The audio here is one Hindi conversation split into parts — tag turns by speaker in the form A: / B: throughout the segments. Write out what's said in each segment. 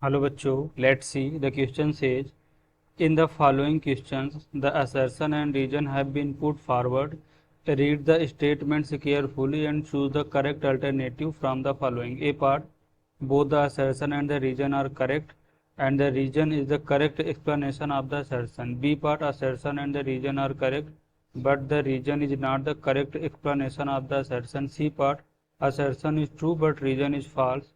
A: Hello bachcho, let's see. The question says, in the following questions, the assertion and reason have been put forward. Read the statements carefully and choose the correct alternative from the following. A part, both the assertion and the reason are correct and the reason is the correct explanation of the assertion. B part, assertion and the reason are correct but the reason is not the correct explanation of the assertion. C part, assertion is true but reason is false.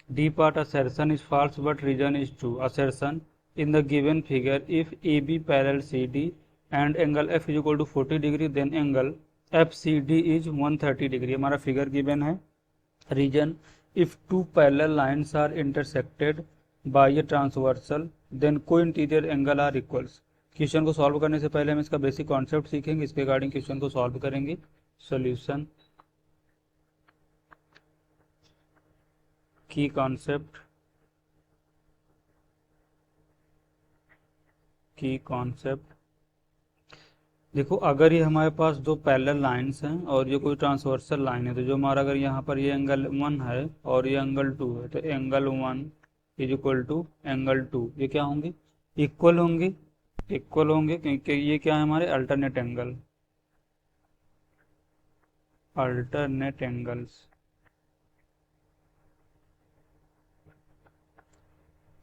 A: D part, assertion is false but reason is true. Assertion, in the given figure, if AB parallel CD and angle F is equal to 40 degree, then angle FCD is 130 degree. हमारा फिगर गिवन है. Reason, if two parallel lines are intersected by a transversal, then co-interior angle are equals. Question को सॉल्व करने से पहले हम इसका बेसिक कॉन्सेप्ट सीखेंगे, इसके रिगार्डिंग क्वेश्चन को सॉल्व करेंगे. सॉल्यूशन, की कॉन्सेप्ट, देखो अगर ये हमारे पास दो पैरेलल लाइंस हैं और ये कोई ट्रांसवर्सल लाइन है, तो जो हमारा अगर यहाँ पर ये एंगल 1 है और ये एंगल 2 है, तो angle 1 is equal to angle 2, ये क्या होंगे? इक्वल होंगे क्योंकि ये क्या है हमारे अल्टरनेट एंगल्स.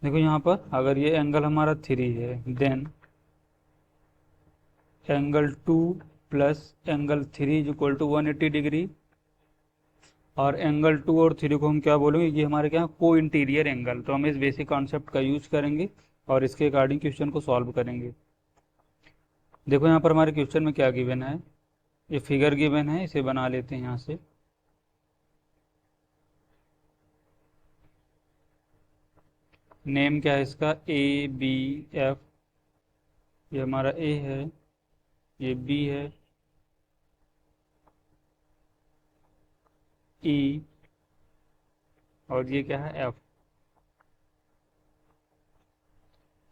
A: देखो यहाँ पर अगर ये एंगल हमारा 3 है, then angle 2 plus angle 3 is equal to 180 degree. और एंगल 2 और 3 को हम क्या बोलेंगे? ये हमारे क्या को इंटीरियर एंगल. तो हम इस बेसिक कॉन्सेप्ट का यूज करेंगे और इसके अकॉर्डिंग क्वेश्चन को सॉल्व करेंगे. देखो यहाँ पर हमारे क्वेश्चन में क्या गिवन है, ये फिगर गिवन है, इसे बना लेते हैं यहाँ से. नेम क्या है इसका? A B F. ये हमारा ए है, ये बी है, ई, और ये क्या है? एफ.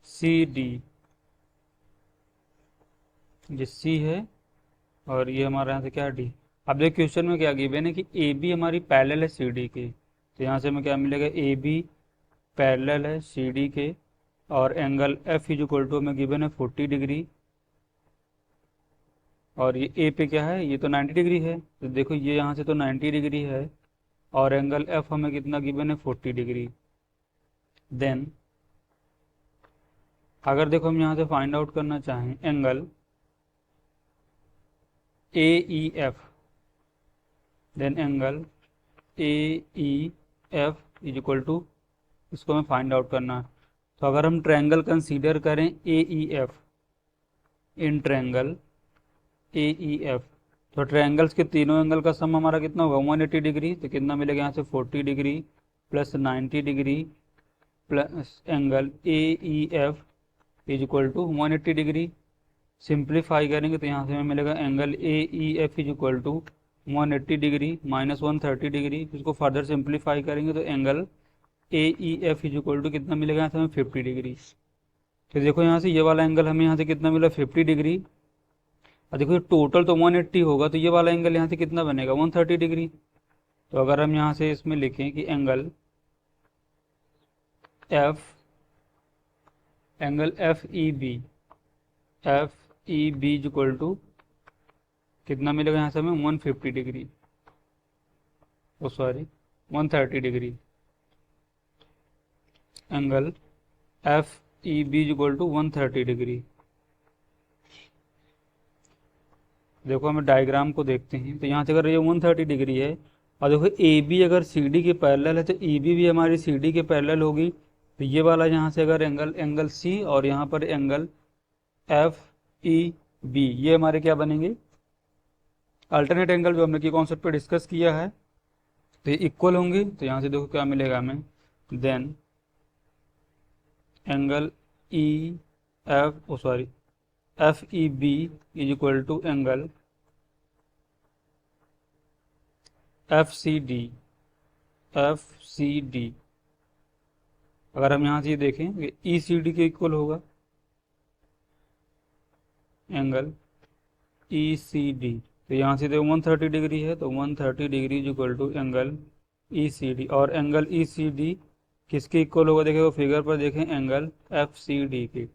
A: सी डी, ये सी है और ये हमारा यहाँ से क्या है? डी. अब देखिए क्वेश्चन में क्या गिवन है कि ए बी हमारी पैरेलल है सी डी के, तो यहाँ से हमें क्या मिलेगा? ए बी पैरेलल है सी डी के और angle F is equal to हमें गिवन है 40 डिग्री. और ये ए पे क्या है? ये तो 90 डिग्री है, तो देखो ये यहाँ से तो 90 डिग्री है और एंगल एफ हमें कितना गिवन है? 40 डिग्री. देन अगर देखो हम यहाँ से फाइंड आउट करना चाहें angle A E F, then angle A E F is equal to, इसको हमें फाइंड आउट करना है. तो अगर हम ट्रायंगल कंसीडर करें A E F, in triangle A E F, तो ट्रायंगल्स के तीनों एंगल का सम हमारा कितना होगा? 180 डिग्री. तो कितना मिलेगा यहाँ से? 40 degree plus 90 degree plus angle A E F is equal to 180 degree. Simplify करेंगे तो यहाँ से हमें मिलेगा angle A E F is equal to 180 degree minus 130 degree. इसको फर्दर सिंप्लीफाई करेंगे तो angle A E F is equal to कितना मिलेगा यहाँ से हमें? 50 डिग्री. तो देखो यहाँ से ये वाला एंगल हमें यहाँ से कितना मिला? 50 डिग्री. और देखो टोटल तो 180 होगा, तो ये वाला एंगल यहाँ से कितना बनेगा? 130 डिग्री. तो अगर हम यहाँ से इसमें लिखें कि angle F E B is equal to कितना मिलेगा यहाँ से हमें? 150 degree, oh sorry 130 degree. Angle F E B is equal to 130 degree. देखो हमें डायग्राम को देखते हैं, तो यहाँ से अगर ये 130 डिग्री है और देखो ए बी अगर सी डी के पैरेलल है, तो ई बी भी हमारी सी डी के पैरेलल होगी. तो ये वाला यहाँ से अगर एंगल सी और यहाँ पर एंगल एफ ई बी, ये हमारे क्या बनेंगे? अल्टरनेट एंगल, जो हमने की कॉन्सेप्ट पे डिस्कस किया है. तो ये इक्वल होंगे. तो यहाँ से देखो क्या मिलेगा हमें? Then angle E F oh sorry F E B is equal to angle F C D. अगर हम यहाँ से ये देखें ई सी डी के इक्वल होगा एंगल ई सी डी. तो यहाँ से देखो 130 डिग्री है, तो 130 degree is equal to angle E C D. और एंगल ई सी डी किसके इक्वल होगा, देखिए वो फिगर पर देखें एंगल एफ सी डी की।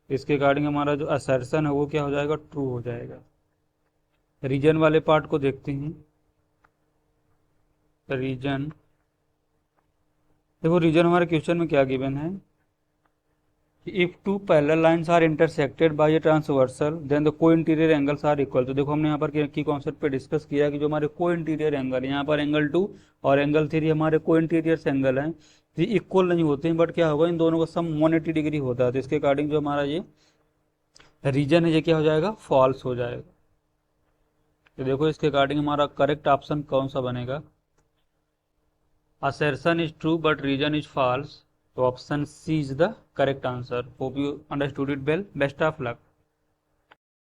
A: इसके अकॉर्डिंग हमारा जो असर्शन है वो क्या हो जाएगा, ट्रू हो जाएगा। रीजन वाले पार्ट को देखते हैं। रीजन, देखो रीजन हमारे क्वेश्चन में क्या गिवन है, if two parallel lines are intersected by a transversal then the co-interior angles are equal. तो देखो हमने यहाँ पर की कॉन्सेप्ट पे डिस्कस किया कि जो हमारे को इंटीरियर एंगल, यहाँ पर एंगल 2 और एंगल 3 हमारे को इंटीरियर एंगल हैं, ये इक्वल नहीं होते हैं, बट क्या होगा इन दोनों का सम 180 डिग्री होता है। तो इसके अकॉर्डिंग जो हमारा ये रीजन है ये क्या हो जाएगा, फॉल्स हो जाएगा। तो देखो इसके अकॉर्डिंग हमारा करेक्ट ऑप्शन कौन सा बनेगा, assertion is true but reason is false, तो option C is the correct answer. Hope you understood it well, best of luck.